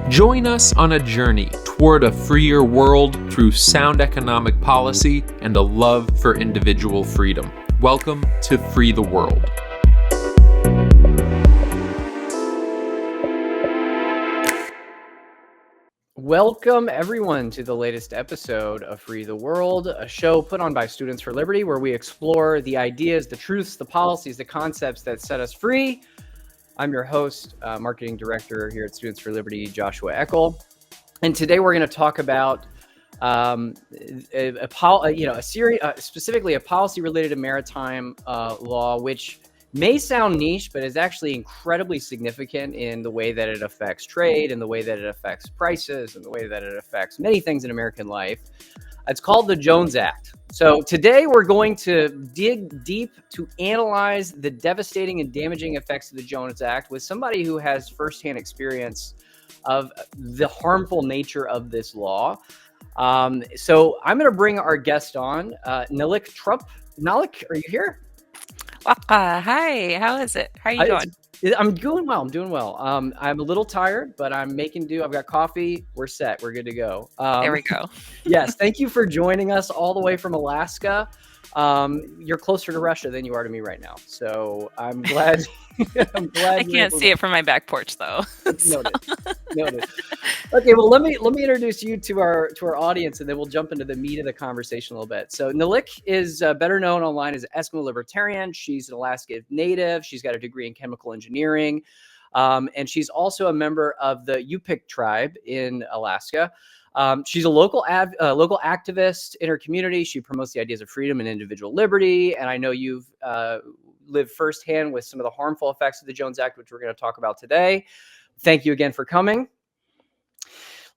Join us on a journey toward a freer world through sound economic policy and a love for individual freedom. Welcome to Free the World. Welcome, everyone, to the latest episode of Free the World, a show put on by Students for Liberty, where we explore the ideas, the truths, the policies, the concepts that set us free. I'm your host, marketing director here at Students for Liberty, Joshua Eckel. And today we're going to talk about specifically a policy related to maritime law, which may sound niche, but is actually incredibly significant in the way that it affects trade, in the way that it affects prices, in the way that it affects many things in American life. It's called the Jones Act. So today we're going to dig deep to analyze the devastating and damaging effects of the Jones Act with somebody who has firsthand experience of the harmful nature of this law. So I'm going to bring our guest on, Nalik Trupp. Nalik, are you here? Hi, how is it? How are you doing? I'm doing well. I'm a little tired, but I'm making do. I've got coffee. We're set. We're good to go. There we go. Yes. Thank you for joining us all the way from Alaska. You're closer to Russia than you are to me right now. So I'm glad. I can't see it from my back porch though. Noted. Okay, well, let me introduce you to our audience, and then we'll jump into the meat of the conversation a little bit. So Nalik is better known online as Eskimo Libertarian. She's an Alaska native. She's got a degree in chemical engineering, and she's also a member of the Yupik tribe in Alaska. She's a local activist in her community. She promotes the ideas of freedom and individual liberty, and I know you've lived firsthand with some of the harmful effects of the Jones Act, which we're going to talk about today. Thank you again for coming.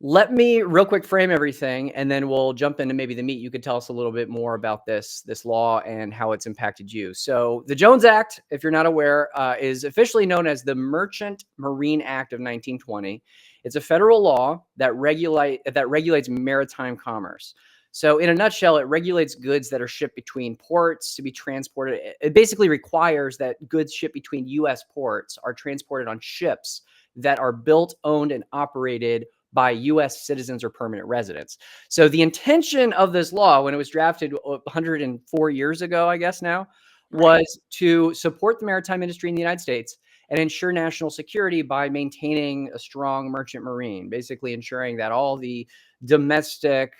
Let me real quick frame everything, and then we'll jump into maybe the meat. You could tell us a little bit more about this law and how it's impacted you. So the Jones Act, if you're not aware, is officially known as the Merchant Marine Act of 1920. It's a federal law that regulates maritime commerce. So in a nutshell, it regulates goods that are shipped between ports to be transported. It basically requires that goods shipped between U.S. ports are transported on ships that are built, owned, and operated by U.S. citizens or permanent residents. So the intention of this law, when it was drafted 104 years ago, I guess now, was to support the maritime industry in the United States and ensure national security by maintaining a strong merchant marine, basically ensuring that all the domestic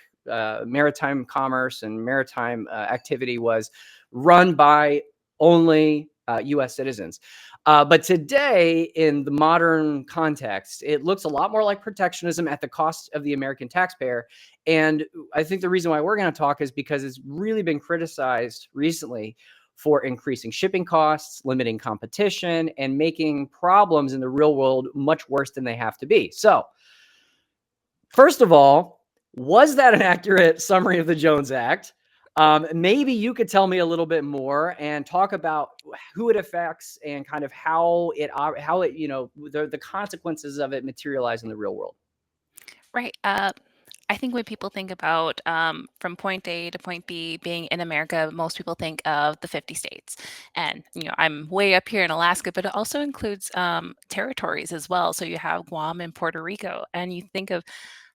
maritime commerce and maritime activity was run by only U.S. citizens. But today, in the modern context, it looks a lot more like protectionism at the cost of the American taxpayer. And I think the reason why we're going to talk is because it's really been criticized recently for increasing shipping costs, limiting competition, and making problems in the real world much worse than they have to be. So, first of all, was that an accurate summary of the Jones Act? Maybe you could tell me a little bit more and talk about who it affects and kind of how it the consequences of it materialize in the real world. Right. I think when people think about from point A to point B being in America, most people think of the 50 states. And, I'm way up here in Alaska, but it also includes territories as well. So you have Guam and Puerto Rico, and you think of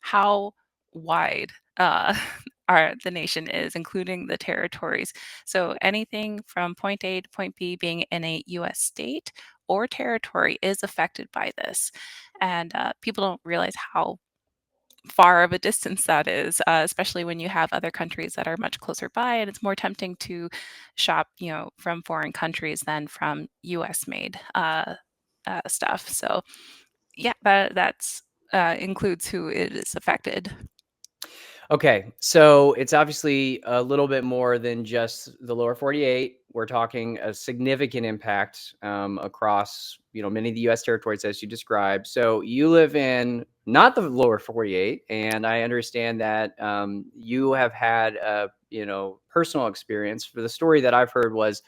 how wide the nation is, including the territories. So anything from point A to point B being in a U.S. state or territory is affected by this. And people don't realize how far of a distance that is, especially when you have other countries that are much closer by, and it's more tempting to shop, from foreign countries than from U.S. made stuff. So, yeah, that's includes who it is affected. Okay, so it's obviously a little bit more than just the lower 48. We're talking a significant impact across, many of the U.S. territories as you described. So you live in not the lower 48, and I understand that you have had personal experience. For the story that I've heard was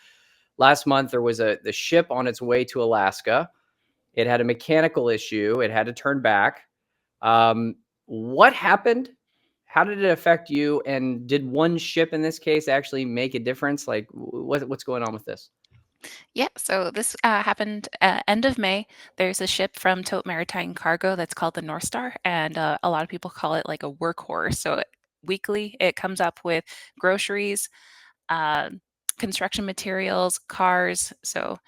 last month there was the ship on its way to Alaska. It had a mechanical issue. It had to turn back. What happened? How did it affect you? And did one ship in this case actually make a difference? Like what's going on with this? Yeah, so this happened end of May. There's a ship from Tote Maritime Cargo that's called the North Star, and a lot of people call it like a workhorse. So weekly, it comes up with groceries, uh, construction materials, cars. So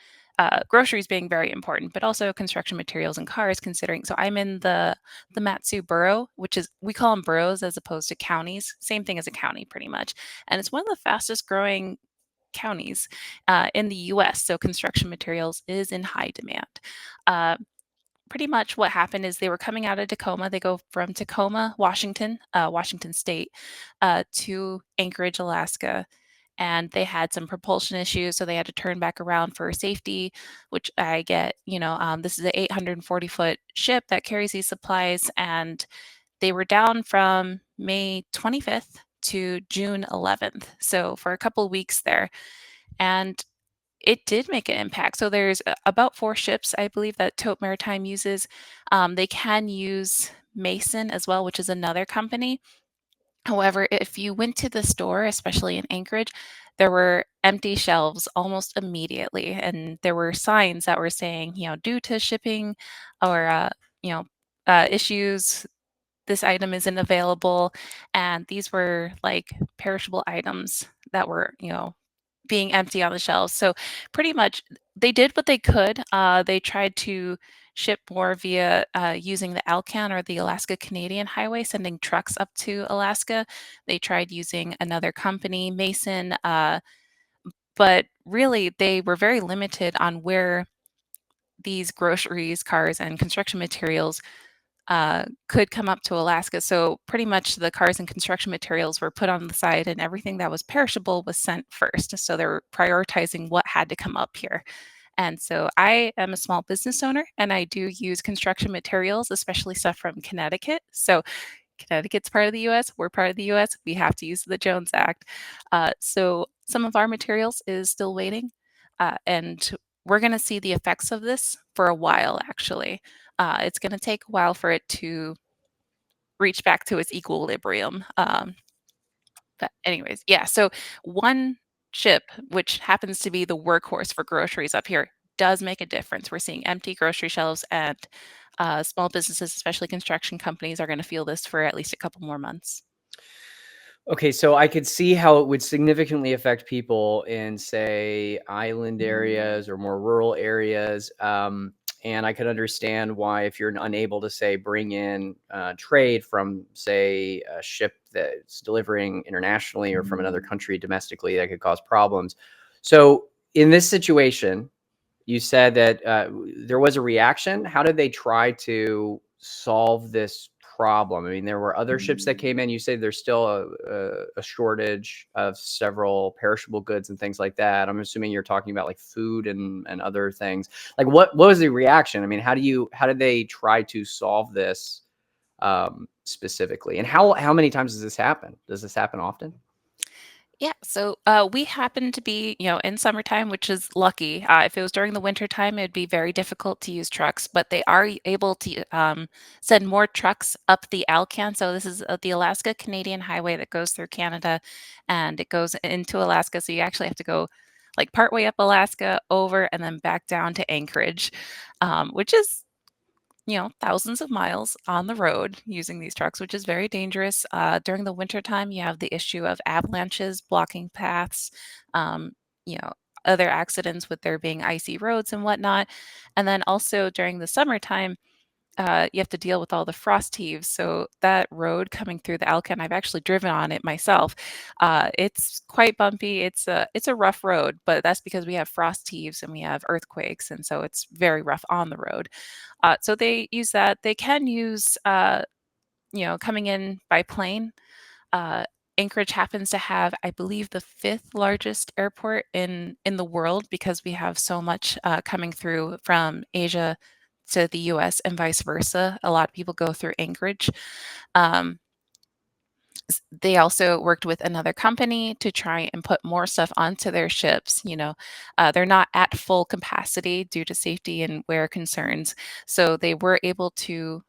groceries being very important, but also construction materials and cars. Considering, so I'm in the Matsu borough, which is we call them boroughs as opposed to counties. Same thing as a county, pretty much, and it's one of the fastest growing counties in the US. So construction materials is in high demand. Uh, Pretty much what happened is they were coming out of Tacoma. They go from Tacoma, Washington, Washington State, to Anchorage, Alaska. And they had some propulsion issues, so they had to turn back around for safety, which I get. This is an 840-foot ship that carries these supplies, and they were down from May 25th to June 11th. So for a couple of weeks there, and it did make an impact. So there's about 4 ships, I believe, that Tote Maritime uses. They can use Mason as well, which is another company. However, if you went to the store, especially in Anchorage, there were empty shelves almost immediately, and there were signs that were saying, due to shipping or you know issues, this item isn't available. And these were like perishable items that were, being empty on the shelves. So pretty much they did what they could. They tried to ship more via using the Alcan or the Alaska Canadian Highway, sending trucks up to Alaska. They tried using another company, Mason, but really they were very limited on where these groceries, cars, and construction materials could come up to Alaska. So pretty much the cars and construction materials were put on the side, and everything that was perishable was sent first. So they were prioritizing what had to come up here. And so I am a small business owner, and I do use construction materials, especially stuff from Connecticut. So Connecticut's part of the US, we're part of the US, we have to use the Jones Act. So some of our materials is still waiting, and we're going to see the effects of this for a while, actually. It's going to take a while for it to reach back to its equilibrium. But anyways, yeah. So one ship, which happens to be the workhorse for groceries up here, does make a difference. We're seeing empty grocery shelves, and small businesses, especially construction companies, are going to feel this for at least a couple more months. Okay, so I could see how it would significantly affect people in, say, island areas or more rural areas. And I could understand why, if you're unable to, say, bring in trade from, say, a ship that's delivering internationally or from another country domestically, that could cause problems. So in this situation, you said that there was a reaction. How did they try to solve this problem? I mean, there were other ships that came in. You say there's still a shortage of several perishable goods and things like that. I'm assuming you're talking about like food and other things. Like what was the reaction? I mean, how did they try to solve this specifically? And how many times does this happen? Does this happen often? Yeah, so we happen to be, in summertime, which is lucky. If it was during the winter time, it'd be very difficult to use trucks, but they are able to send more trucks up the Alcan. So this is the Alaska Canadian Highway that goes through Canada, and it goes into Alaska. So you actually have to go like partway up Alaska, over, and then back down to Anchorage, which is thousands of miles on the road using these trucks, which is very dangerous. During the wintertime, you have the issue of avalanches blocking paths, um, you know, other accidents with there being icy roads and whatnot. And then also during the summertime, you have to deal with all the frost heaves. So that road coming through the Alcan, I've actually driven on it myself. It's quite bumpy. It's a rough road, but that's because we have frost heaves and we have earthquakes, and so it's very rough on the road. So they use that. They can use, coming in by plane. Uh, Anchorage happens to have, I believe, the 5th largest airport in the world, because we have so much coming through from Asia to the U.S. and vice versa. A lot of people go through Anchorage. Um, they also worked with another company to try and put more stuff onto their ships. They're not at full capacity due to safety and wear concerns, so they were able to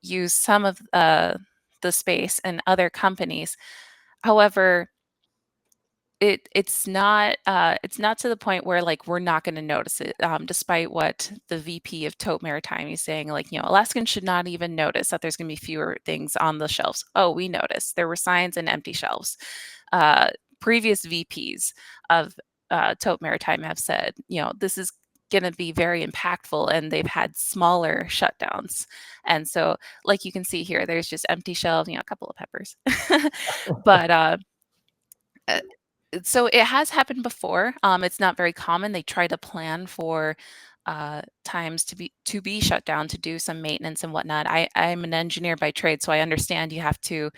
use some of the space and other companies. However, it's not to the point where like we're not going to notice it, despite what the VP of Tote Maritime is saying. Like, Alaskans should not even notice that there's going to be fewer things on the shelves. Oh, we noticed there were signs and empty shelves. Previous VPs of Tote Maritime have said, this is going to be very impactful, and they've had smaller shutdowns. And so, like you can see here, there's just empty shelves, a couple of peppers, but so it has happened before. It's not very common. They try to plan for times to be shut down to do some maintenance and whatnot. I'm an engineer by trade, so I understand you have to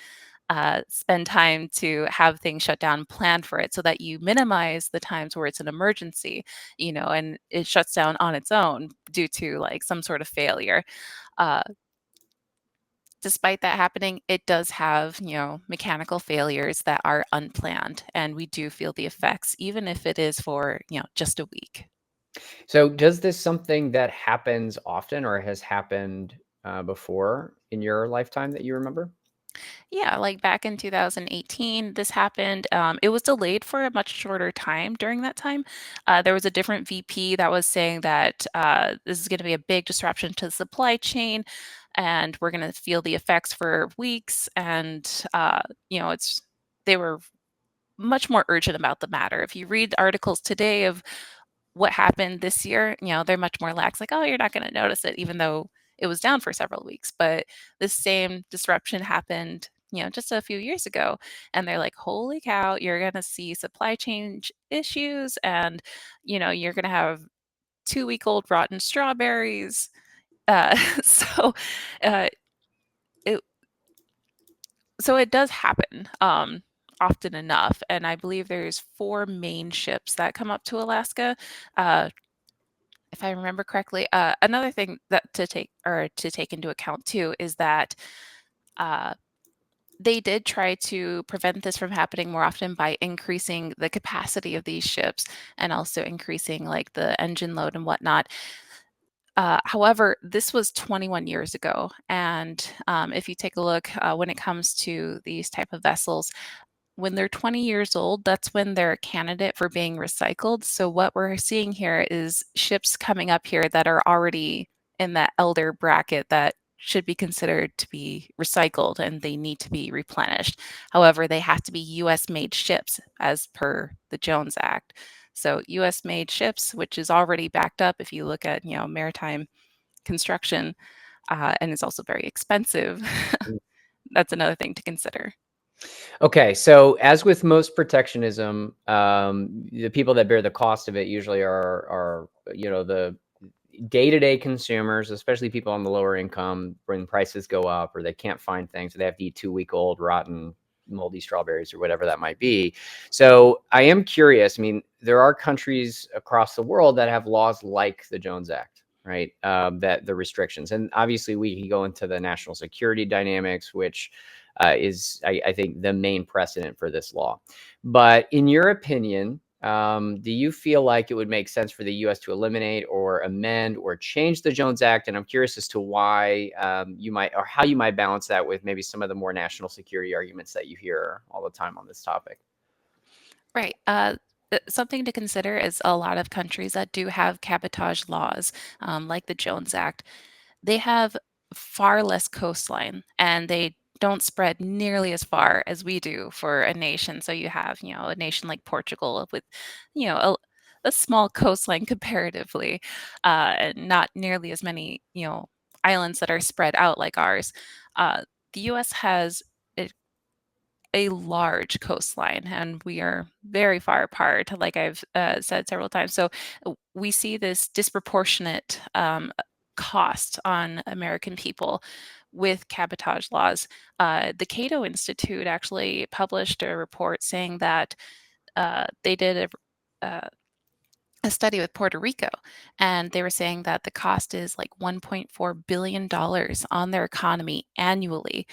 spend time to have things shut down, plan for it, so that you minimize the times where it's an emergency, and it shuts down on its own due to like some sort of failure. Uh, Despite that happening, it does have, mechanical failures that are unplanned, and we do feel the effects, even if it is for, just a week. So does this something that happens often or has happened before in your lifetime that you remember? Yeah, like back in 2018, this happened. It was delayed for a much shorter time during that time. There was a different VP that was saying that this is going to be a big disruption to the supply chain, and we're going to feel the effects for weeks. And they were much more urgent about the matter. If you read articles today of what happened this year, they're much more lax, like, oh, you're not going to notice it, even though it was down for several weeks. But this same disruption happened, just a few years ago. And they're like, holy cow, you're going to see supply chain issues. And, you're going to have 2 week old rotten strawberries. So, uh, it, so it does happen. Often enough, and I believe there's 4 main ships that come up to Alaska. Uh, if I remember correctly. Another thing that to take into account too is that uh, they did try to prevent this from happening more often by increasing the capacity of these ships and also increasing like the engine load and whatnot. However, this was 21 years ago, and if you take a look when it comes to these type of vessels, when they're 20 years old, that's when they're a candidate for being recycled. So what we're seeing here is ships coming up here that are already in that elder bracket that should be considered to be recycled, and they need to be replenished. However, they have to be US made ships as per the Jones Act. So US made ships, which is already backed up if you look at, maritime construction, and it's also very expensive. That's another thing to consider. Okay, so as with most protectionism, the people that bear the cost of it usually are the day-to-day consumers, especially people on the lower income, when prices go up or they can't find things, so they have to eat 2-week-old rotten moldy strawberries or whatever that might be. So I am curious. I mean, there are countries across the world that have laws like the Jones Act, right? That the restrictions, and obviously we can go into the national security dynamics, which is, I think, the main precedent for this law. But in your opinion, do you feel like it would make sense for the U.S. to eliminate or amend or change the Jones Act? And I'm curious as to why you might, or how you might balance that with maybe some of the more national security arguments that you hear all the time on this topic. Right. Something to consider is a lot of countries that do have cabotage laws, like the Jones Act. They have far less coastline, and they don't spread nearly as far as we do for a nation. So you have, a nation like Portugal with, a small coastline comparatively, and not nearly as many, islands that are spread out like ours. The U.S. has a large coastline, and we are very far apart, like I've said several times. So we see this disproportionate cost on American people with cabotage laws. The Cato Institute actually published a report saying that they did a study with Puerto Rico, and they were saying that the cost is like $1.4 billion on their economy annually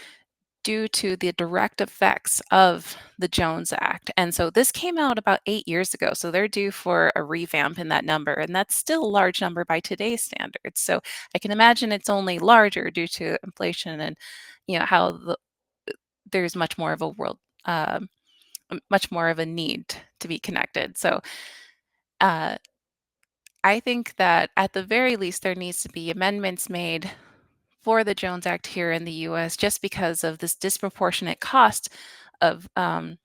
due to the direct effects of the Jones Act. And so this came out about 8 years ago. So they're due for a revamp in that number. And that's still a large number by today's standards. So I can imagine it's only larger due to inflation and, how there's much more of a much more of a need to be connected. So I think that at the very least, there needs to be amendments made for the Jones Act here in the US just because of this disproportionate cost of on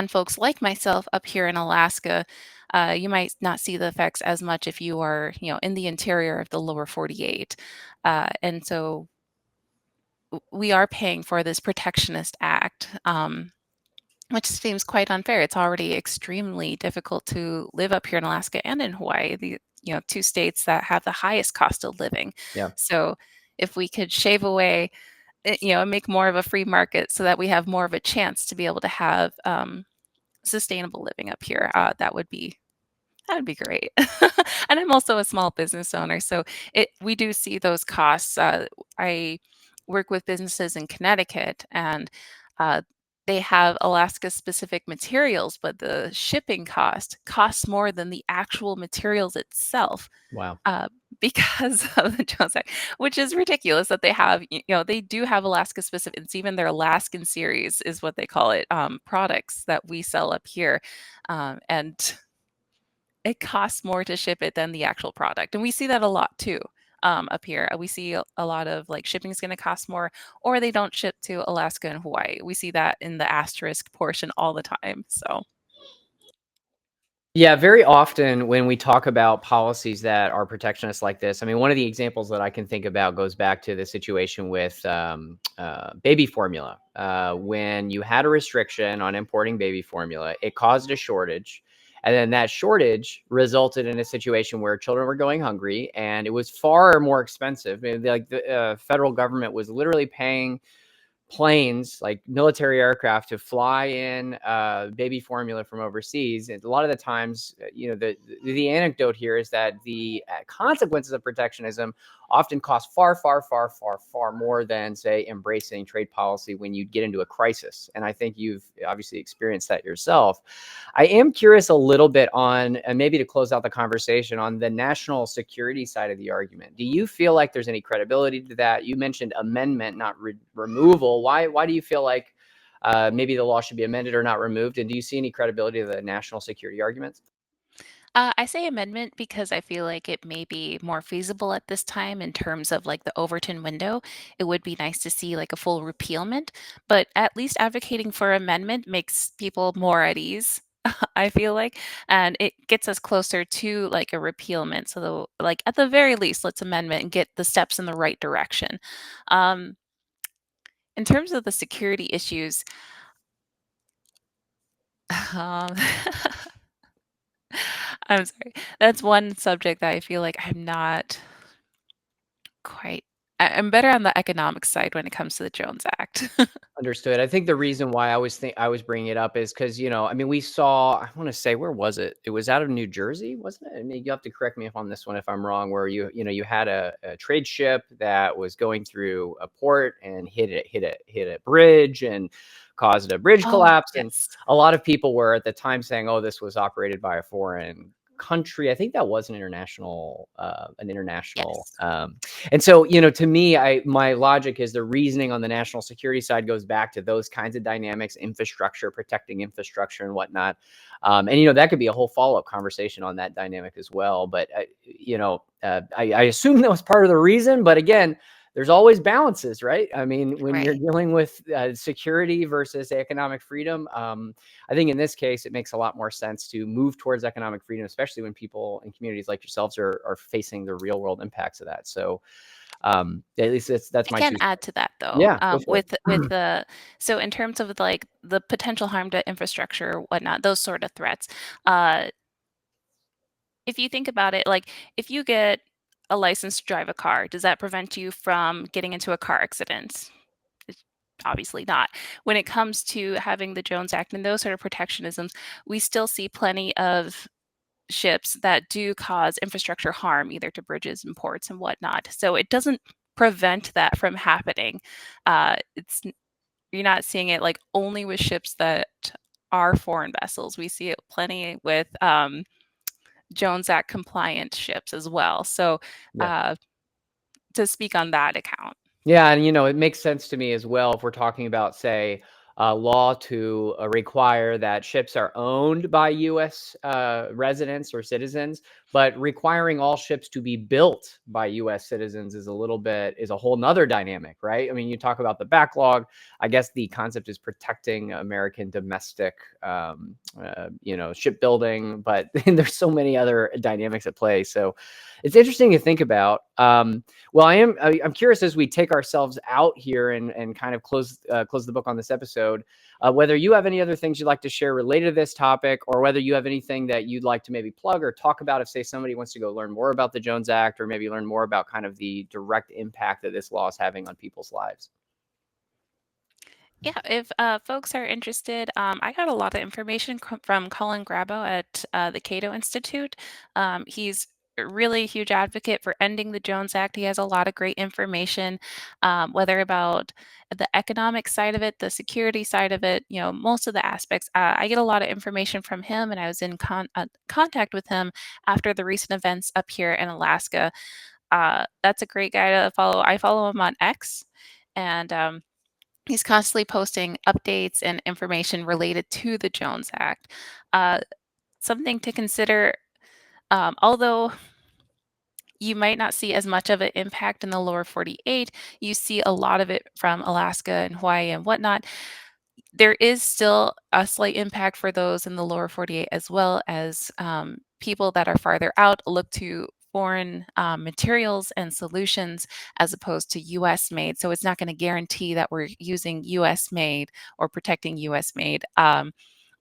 folks like myself up here in Alaska. You might not see the effects as much if you are, in the interior of the lower 48. And so we are paying for this protectionist act, which seems quite unfair. It's already extremely difficult to live up here in Alaska and in Hawaii, the two states that have the highest cost of living. Yeah. So if we could shave away, and make more of a free market so that we have more of a chance to be able to have sustainable living up here, that would be great. And I'm also a small business owner, so we do see those costs. I work with businesses in Connecticut, and uh, they have Alaska-specific materials, but the shipping costs more than the actual materials itself. Wow. Because of the Jones Act, which is ridiculous that they have, they do have Alaska specific. It's even their Alaskan series is what they call it, products that we sell up here. And it costs more to ship it than the actual product. And we see that a lot too. Up here, we see a lot of like shipping is going to cost more, or they don't ship to Alaska and Hawaii. We see that in the asterisk portion all the time. So Yeah, very often when we talk about policies that are protectionist like this, I mean, one of the examples that I can think about goes back to the situation with baby formula. When you had a restriction on importing baby formula, it caused a shortage. And then that shortage resulted in a situation where children were going hungry, and it was far more expensive. I mean, like the federal government was literally paying planes, like military aircraft, to fly in baby formula from overseas. And a lot of the times, the anecdote here is that the consequences of protectionism often cost far, far, far, far, far more than, say, embracing trade policy when you get into a crisis. And I think you've obviously experienced that yourself. I am curious a little bit on, and maybe to close out the conversation, on the national security side of the argument. Do you feel like there's any credibility to that? You mentioned amendment, not removal. Why do you feel like maybe the law should be amended or not removed? And do you see any credibility to the national security arguments? I say amendment because I feel like it may be more feasible at this time in terms of like the Overton window. It would be nice to see like a full repealment, but at least advocating for amendment makes people more at ease. I feel like, and it gets us closer to like a repealment. So, like at the very least, let's amendment and get the steps in the right direction. Um, in terms of the security issues, um, I'm sorry. That's one subject that I feel like I'm not quite. I'm better on the economic side when it comes to the Jones Act. Understood. I think the reason why I was bringing it up is because, I mean, we saw, I want to say, where was it? It was out of New Jersey, wasn't it? I mean, you have to correct me on this one if I'm wrong, where you had a trade ship that was going through a port and hit a bridge and caused a bridge Oh, collapse. And yes. a lot of people were at the time saying, oh, this was operated by a foreign country. I think that was an international, Yes. and so, to me, my logic is the reasoning on the national security side goes back to those kinds of dynamics, infrastructure, protecting infrastructure and whatnot. And, that could be a whole follow-up conversation on that dynamic as well. But, I assume that was part of the reason. But again, there's always balances, right? I mean, when you're Right. dealing with security versus economic freedom, I think in this case, it makes a lot more sense to move towards economic freedom, especially when people in communities like yourselves are facing the real world impacts of that. So at least that's I my can two. add to that though. Yeah, go for it. With the so in terms of like the potential harm to infrastructure, whatnot, those sort of threats. Uh, if you think about it, like if you get a license to drive a car, does that prevent you from getting into a car accident? It's obviously not. When it comes to having the Jones Act and those sort of protectionisms, we still see plenty of ships that do cause infrastructure harm, either to bridges and ports and whatnot. So it doesn't prevent that from happening. It's You're not seeing it like only with ships that are foreign vessels. We see it plenty with Jones Act compliant ships as well. So Yeah. uh, to speak on that account. Yeah, and it makes sense to me as well if we're talking about, say, law to require that ships are owned by U.S. Residents or citizens, but requiring all ships to be built by U.S. citizens is a whole nother dynamic, right? I mean, you talk about the backlog. I guess the concept is protecting American domestic, shipbuilding, but there's so many other dynamics at play. So it's interesting to think about. Well, I'm curious as we take ourselves out here and kind of close the book on this episode, whether you have any other things you'd like to share related to this topic, or whether you have anything that you'd like to maybe plug or talk about if, say, somebody wants to go learn more about the Jones Act, or maybe learn more about kind of the direct impact that this law is having on people's lives. Yeah, if folks are interested, I got a lot of information from Colin Grabo at the Cato Institute. He's a really huge advocate for ending the Jones Act. He has a lot of great information, whether about the economic side of it, the security side of it, most of the aspects. I get a lot of information from him, and I was in contact with him after the recent events up here in Alaska. That's a great guy to follow. I follow him on X, and he's constantly posting updates and information related to the Jones Act. Something to consider, although you might not see as much of an impact in the lower 48, you see a lot of it from Alaska and Hawaii and whatnot. There is still a slight impact for those in the lower 48, as well as people that are farther out look to foreign materials and solutions as opposed to US made. So it's not going to guarantee that we're using US made or protecting US made,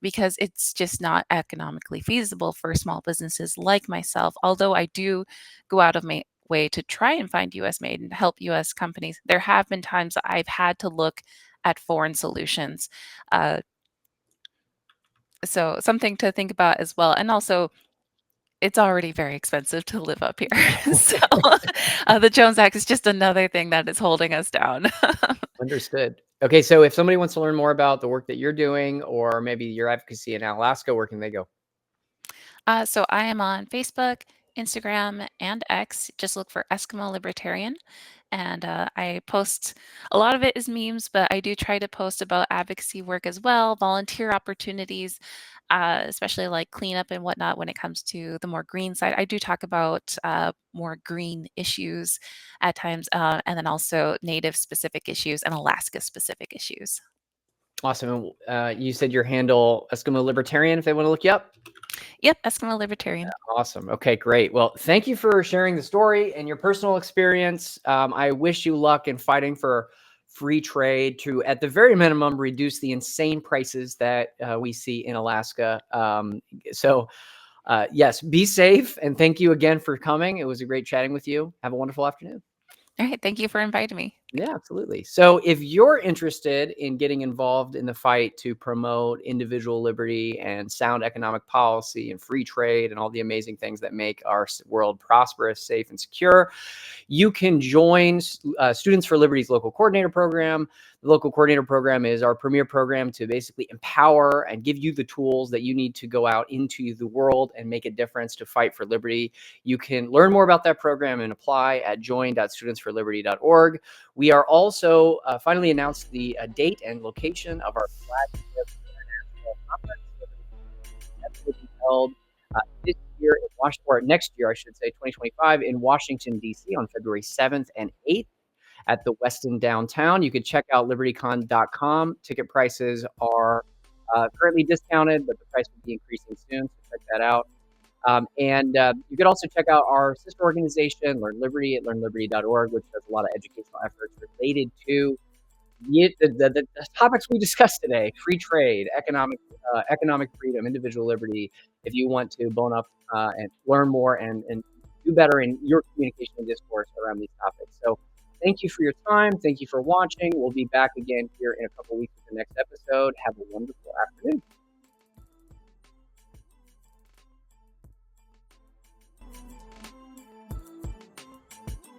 because it's just not economically feasible for small businesses like myself. Although I do go out of my way to try and find US made and help US companies, there have been times that I've had to look at foreign solutions. So something to think about as well. And also, it's already very expensive to live up here. So the Jones Act is just another thing that is holding us down. Understood. Okay, so if somebody wants to learn more about the work that you're doing, or maybe your advocacy in Alaska, where can they go? So I am on Facebook, Instagram, and X. Just look for Eskimo Libertarian. And I post, a lot of it is memes, but I do try to post about advocacy work as well, volunteer opportunities, especially like cleanup and whatnot when it comes to the more green side. I do talk about more green issues at times, and then also native specific issues and Alaska specific issues. Awesome. You said your handle Eskimo Libertarian if they want to look you up. Yep, Eskimo Libertarian. Awesome. Okay, great. Well, thank you for sharing the story and your personal experience. I wish you luck in fighting for free trade to, at the very minimum, reduce the insane prices that we see in Alaska. Yes, be safe. And thank you again for coming. It was a great chatting with you. Have a wonderful afternoon. All right, thank you for inviting me. Yeah, absolutely. So if you're interested in getting involved in the fight to promote individual liberty and sound economic policy and free trade and all the amazing things that make our world prosperous, safe, and secure, you can join Students for Liberty's local coordinator program. The local coordinator program is our premier program to basically empower and give you the tools that you need to go out into the world and make a difference to fight for liberty. You can learn more about that program and apply at join.studentsforliberty.org. We are also finally announced the date and location of our flagship international conference that will be held this year in Washington, or next year, I should say, 2025, in Washington, D.C. on February 7th and 8th at the Westin downtown. You can check out libertycon.com. Ticket prices are currently discounted, but the price will be increasing soon, so check that out. You could also check out our sister organization, Learn Liberty, at learnliberty.org, which does a lot of educational efforts related to the topics we discussed today: free trade, economic freedom, individual liberty. If you want to bone up and learn more and do better in your communication and discourse around these topics. So thank you for your time. Thank you for watching. We'll be back again here in a couple weeks with the next episode. Have a wonderful afternoon.